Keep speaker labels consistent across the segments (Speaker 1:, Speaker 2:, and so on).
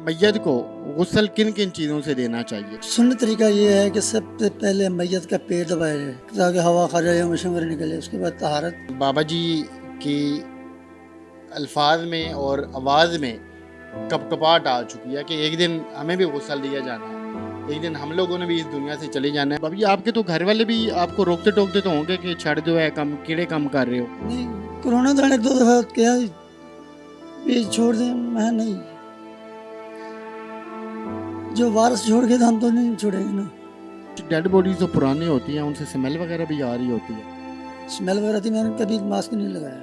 Speaker 1: मैयत को गुस्ल किन किन चीज़ों से देना चाहिए?
Speaker 2: सुन्नत तरीका ये है कि सबसे पहले मैयत का पेट दबाया जाए ताकि हवा खारिज या मशंगर निकले। उसके बाद तहारत।
Speaker 1: बाबा जी की अल्फाज में और आवाज़ में कपकपाहट आ चुकी है कि एक दिन हमें भी गुस्ल दिया जाना है, एक दिन हम लोगों ने भी इस दुनिया से चले जाना है। बाबा जी आपके तो घर वाले भी आपको रोकते टोकते तो होंगे कि छड़ दो है कम कीड़े कम कर रहे हो।
Speaker 2: नहीं, कोरोना तो एक दो दफ़ा क्या भी छोड़ दें, मैं नहीं, जो वारस छोड़ के तो हम तो नहीं छोड़ेंगे ना।
Speaker 1: डेड बॉडीज जो पुरानी होती हैं उनसे स्मेल वगैरह भी आ रही होती है।
Speaker 2: स्मेल वगैरह थी, मैंने कभी मास्क नहीं लगाया।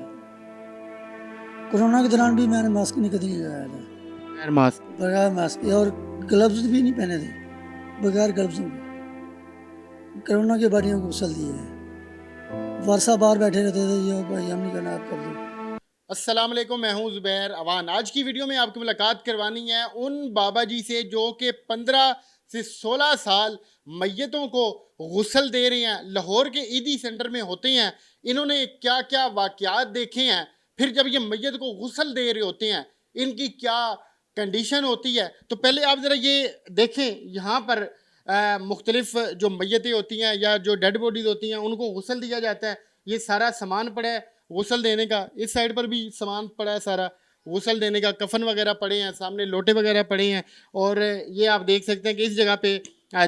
Speaker 2: कोरोना के दौरान भी मैंने मास्क नहीं कभी नहीं लगाया था,
Speaker 1: बगैर मास्क।
Speaker 2: बगैर मास्क के, और ग्लव्स भी नहीं पहने थे, बगैर ग्लव्सों के कोरोना के बारियों को गुस्ल दिए है। वर्षा बाहर बैठे रहते थे, ये भाई हम नहीं करना, आप कर दो।
Speaker 1: अस्सलाम वालेकुम, मैं हूं ज़ुबैर अवान। आज की वीडियो में आपकी मुलाकात करवानी है उन बाबा जी से जो कि 15 से 16 साल मैयतों को गुस्ल दे रहे हैं, लाहौर के ईदी सेंटर में होते हैं। इन्होंने क्या क्या वाक़यात देखे हैं, फिर जब ये मैयत को गुस्ल दे रहे होते हैं इनकी क्या कंडीशन होती है। तो पहले आप ज़रा ये देखें, यहाँ पर मुख्तलिफ जो मैयतें होती हैं या जो डेड बॉडीज़ होती हैं उनको गुस्ल दिया जाता है। ये सारा सामान पड़ा है गुस्ल देने का, इस साइड पर भी सामान पड़ा है सारा गुस्ल देने का, कफन वगैरह पड़े हैं, सामने लोटे वगैरह पड़े हैं। और ये आप देख सकते हैं कि इस जगह पे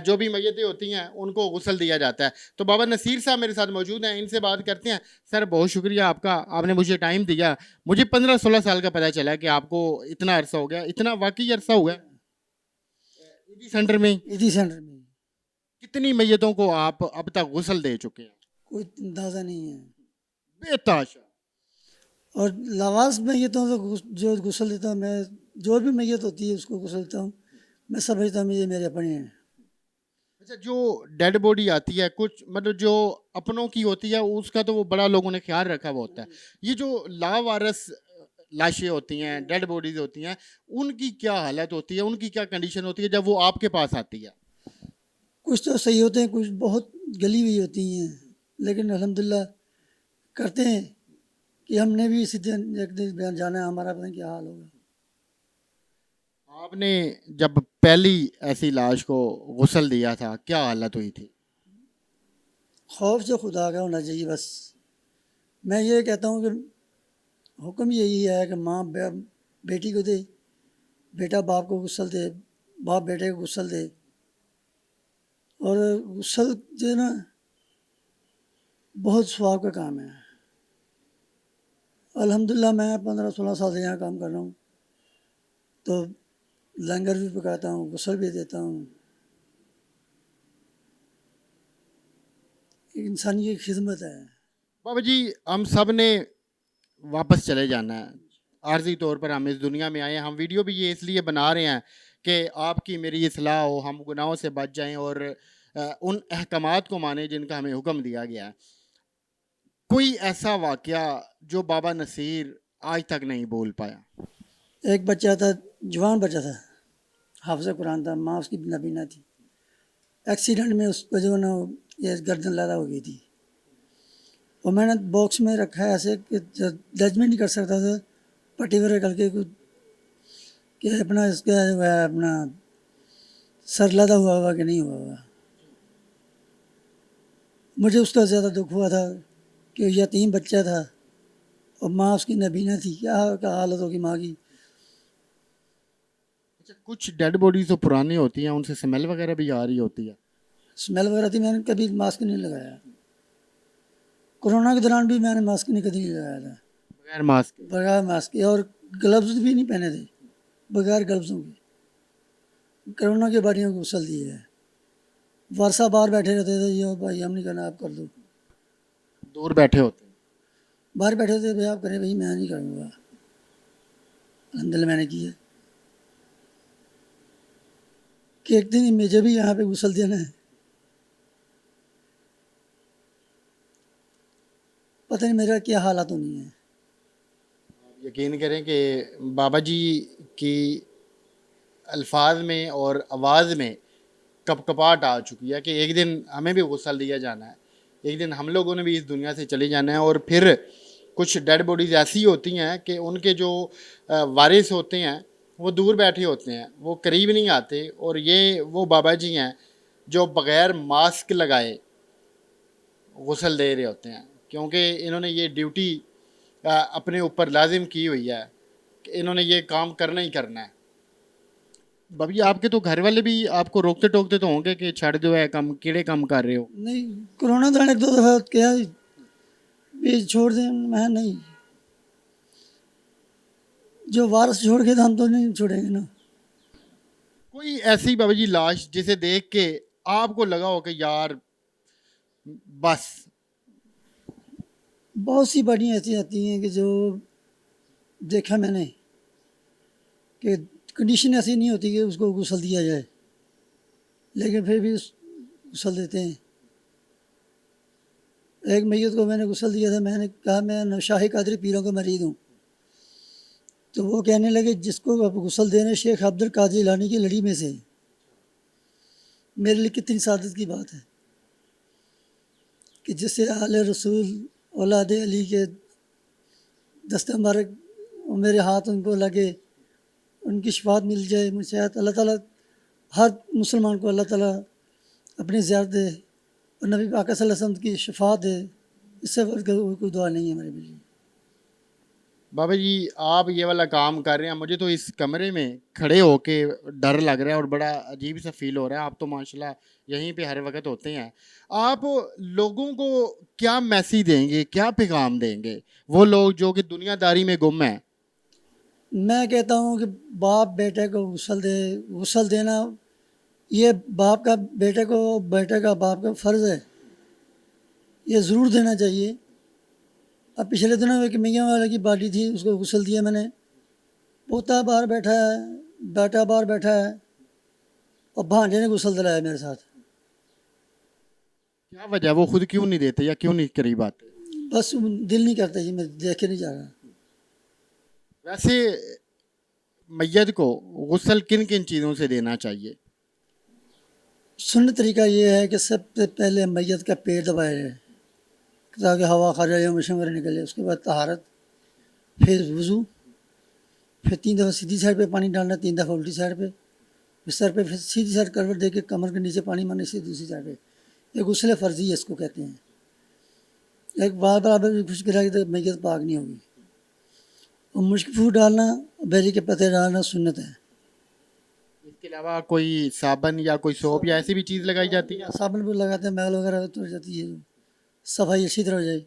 Speaker 1: जो भी मैयतें होती हैं उनको गुस्ल दिया जाता है। तो बाबा नसीर साहब मेरे साथ मौजूद हैं, इनसे बात करते हैं। सर बहुत शुक्रिया आपका, आपने मुझे टाइम दिया। मुझे 15-16 साल का पता चला कि आपको इतना अरसा हो गया, इतना वाकई अरसा हुआ है ईदी सेंटर में।
Speaker 2: ईदी सेंटर में
Speaker 1: कितनी मैयतों को आप अब तक गुस्ल दे चुके हैं?
Speaker 2: कोई अंदाज़ा नहीं है।
Speaker 1: बेताशा।
Speaker 2: और लवास मैयतों से जो गुस्ल देता हूँ मैं, जो भी मैयत होती है उसको गुस्ल देता हूँ, मैं समझता हूँ ये मेरे अपने हैं।
Speaker 1: अच्छा, जो डेड बॉडी आती है कुछ मतलब जो अपनों की होती है उसका तो वो बड़ा लोगों ने ख्याल रखा हुआ होता है। ये जो लावारस लाशें होती हैं, डेड बॉडीज होती हैं, उनकी क्या हालत होती है, उनकी क्या कंडीशन होती है जब वो आपके पास आती है?
Speaker 2: कुछ तो सही होते हैं, कुछ बहुत गली हुई होती हैं, लेकिन अल्हम्दुलिल्लाह करते हैं कि हमने भी इसी दिन एक दिन बयान जाना है, हमारा पता नहीं क्या हाल होगा।
Speaker 1: आपने जब पहली ऐसी लाश को गुस्ल दिया था क्या हालत हुई थी?
Speaker 2: खौफ से खुदा का होना चाहिए बस। मैं ये कहता हूँ कि हुक्म यही है कि माँ बेटी को दे, बेटा बाप को गुस्ल दे, बाप बेटे को गुस्ल दे। और गुस्ल जो है ना बहुत स्वाब का काम है। अल्हम्दुलिल्लाह मैं 15-16 साल से यहाँ काम कर रहा हूँ, तो लंगर भी पकाता हूँ, गुस्ल भी देता हूँ। इंसानी की खिदमत है।
Speaker 1: बाबा जी हम सब ने वापस चले जाना है, आर्जी तौर पर हम इस दुनिया में आए हैं। हम वीडियो भी ये इसलिए बना रहे हैं कि आपकी मेरी इस्लाह हो, हम गुनाहों से बच जाएं और उन अहकामात को माने जिनका हमें हुक्म दिया गया है। कोई ऐसा वाकया जो बाबा नसीर आज तक नहीं भूल पाया?
Speaker 2: एक बच्चा था, जवान बच्चा था, हाफिज़ कुरान था, माँ उसकी नबीना थी। एक्सीडेंट में उसको जो है ना ये गर्दन लदा हो गई थी, और मैंने बॉक्स में रखा है ऐसे कि जजमेंट नहीं कर सकता था पट्टी वगैरह करके कुछ कि अपना इसका जो है अपना सर लदा हुआ होगा कि नहीं हुआ होगा। मुझे उसका ज़्यादा दुख हुआ था कि यतीम बच्चा था और माँ उसकी नबीना थी, क्या हालत होगी माँ की।
Speaker 1: अच्छा, कुछ डेड बॉडीज जो पुरानी होती हैं उनसे स्मेल वगैरह भी आ रही होती है।
Speaker 2: स्मेल वगैरह थी, मैंने कभी मास्क नहीं लगाया। कोरोना के दौरान भी मैंने मास्क नहीं कभी नहीं लगाया था,
Speaker 1: बगैर मास्क के।
Speaker 2: बगैर मास्क के, और ग्लव्स भी नहीं पहने थे, बगैर ग्लव्सों के कोरोना के बारियों को गुस्ल दिए है। वर्षा बाहर बैठे रहते थे, ये भाई हम नहीं करना, आप कर दो।
Speaker 1: दूर बैठे होते हैं।
Speaker 2: बाहर बैठे थे, भाई आप करें, भाई मैं नहीं करूँगा। अल्हम्दुलिल्लाह मैंने किया कि एक दिन मुझे भी यहाँ पे गुस्ल देना है। पता नहीं मेरा क्या हालात होनी है।
Speaker 1: यकीन करें कि बाबा जी की अल्फाज में और आवाज़ में कपकपाहट आ चुकी है कि एक दिन हमें भी गुस्ल दिया जाना है, एक दिन हम लोगों ने भी इस दुनिया से चले जाना है। और फिर कुछ डेड बॉडीज़ ऐसी होती हैं कि उनके जो वारिस होते हैं वो दूर बैठे होते हैं, वो करीब नहीं आते। और ये वो बाबा जी हैं जो बग़ैर मास्क लगाए गुस्ल दे रहे होते हैं, क्योंकि इन्होंने ये ड्यूटी अपने ऊपर लाजिम की हुई है कि इन्होंने ये काम करना ही करना है। भाभी आपके तो घर वाले भी आपको रोकते टोकते तो होंगे कि छड़ दो है कम किड़े कम कर रहे हो।
Speaker 2: नहीं, कोरोना तो एक दो दफ़ा क्या भी छोड़ दें, मैं नहीं, जो वारस छोड़ के तो हम तो नहीं छोड़ेंगे ना।
Speaker 1: कोई ऐसी बाबा जी लाश जिसे देख के आपको लगा हो कि यार बस।
Speaker 2: बहुत सी बॉडियाँ ऐसी आती हैं कि जो देखा मैंने कि कंडीशन ऐसी नहीं होती कि उसको गुस्ल दिया जाए, लेकिन फिर भी गुस्ल देते हैं। एक मैयत को मैंने गुस्ल दिया था, मैंने कहा मैं शाही कादरी पीरों का मरीद हूँ, तो वो कहने लगे जिसको आप गुस्ल दे रहे हैं शेख अब्दुल कादिर जिलानी की लड़ी में से। मेरे लिए कितनी सादत की बात है कि जिससे आले रसूल औलाद अली के दस्ते मुबारक मेरे हाथ उनको लगे, उनकी शफात मिल जाए। मुझे अल्लाह ताला हर मुसलमान को अल्लाह ताला अपनी ज़ियारत दे और नबी पाक सल्लल्लाहु अलैहि वसल्लम की शफात दे। इससे बढ़कर कोई दुआ नहीं है हमारे लिए।
Speaker 1: बाबा जी आप ये वाला काम कर रहे हैं, मुझे तो इस कमरे में खड़े होके डर लग रहा है और बड़ा अजीब सा फील हो रहा है। आप तो माशाल्लाह यहीं पे हर वक्त होते हैं। आप लोगों को क्या मैसेज देंगे, क्या पैगाम देंगे, वो लोग जो कि दुनियादारी में गुम हैं?
Speaker 2: मैं कहता हूँ कि बाप बेटे को गुस्ल दे। गुस्ल देना ये बाप का बेटे को, बेटे का बाप का फ़र्ज़ है, ये ज़रूर देना चाहिए। अब पिछले दिनों एक मियाँ वाले की बाटी थी, उसको गुस्ल दिया मैंने। पोता बाहर बैठा है, बेटा बाहर बैठा है और भांजे ने गुस्ल दिलाया मेरे साथ।
Speaker 1: क्या वजह, वो खुद क्यों नहीं देते या क्यों नहीं करीब आते?
Speaker 2: बस दिल नहीं करता जी, मैं देख के नहीं जा रहा।
Speaker 1: वैसे मैयत को गुस्ल किन किन चीज़ों से देना चाहिए?
Speaker 2: सुन्नत तरीका ये है कि सबसे पहले मैयत का पेट दबाया जाए ताकि हवा खारिज या मशीन वगैरह निकले। उसके बाद तहारत, फिर वज़ू, फिर 3 दफ़ा सीधी साइड पे पानी डालना, 3 दफ़ा उल्टी साइड पे, फिर सर पे, फिर सीधी साइड करवट दे के कमर के नीचे पानी मारने से दूसरी साइड पे। ये गुस्ल फ़र्ज़ी है, इसको कहते हैं। एक बार बराबर भी खुश गिरा तो मैयत पाक नहीं होगी। और मुश्क फूट डालना, बेरी के पत्ते डालना सुन्नत है।
Speaker 1: इसके अलावा कोई साबन या कोई सोप या ऐसी भी चीज़ लगाई जाती है?
Speaker 2: साबुन भी लगाते हैं, मैल वगैरह तो जाती है, सफाई अच्छी तरह हो जाए।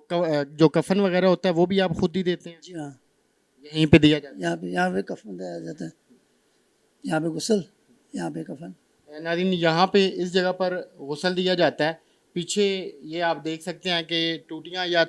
Speaker 1: तो जो कफन वगैरह होता है वो भी आप खुद ही देते हैं?
Speaker 2: जी हाँ,
Speaker 1: यहीं पे दिया जाता
Speaker 2: यहाँ पे कफन दिया जाता है, यहाँ पे गुस्ल, यहाँ पे कफन।
Speaker 1: है? नाज़रीन यहाँ पे इस जगह पर गुस्ल दिया जाता है। पीछे ये आप देख सकते हैं कि टूटियाँ या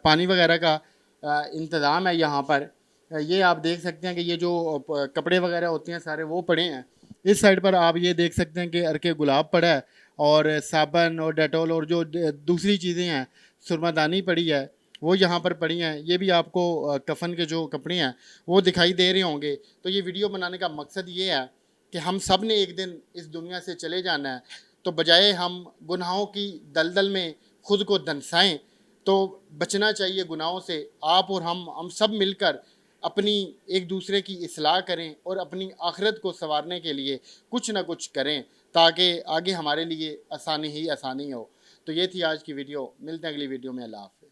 Speaker 1: पानी वगैरह का इंतज़ाम है यहाँ पर। ये आप देख सकते हैं कि ये जो कपड़े वगैरह होते हैं सारे वो पड़े हैं। इस साइड पर आप ये देख सकते हैं कि अर्के गुलाब पड़ा है और साबन और डेटॉल और जो दूसरी चीज़ें हैं, सुरमादानी पड़ी है, वो यहाँ पर पड़ी हैं। ये भी आपको कफन के जो कपड़े हैं वो दिखाई दे रहे होंगे। तो ये वीडियो बनाने का मकसद ये है कि हम सब ने एक दिन इस दुनिया से चले जाना है, तो बजाय हम गुनाहों की दलदल में खुद को दंसाएं, तो बचना चाहिए गुनाहों से। आप और हम सब मिलकर अपनी एक दूसरे की इस्लाह करें और अपनी आखिरत को संवारने के लिए कुछ ना कुछ करें, ताकि आगे हमारे लिए आसानी ही आसानी हो। तो ये थी आज की वीडियो। मिलते हैं अगली वीडियो में। अल्लाह हाफ़िज़।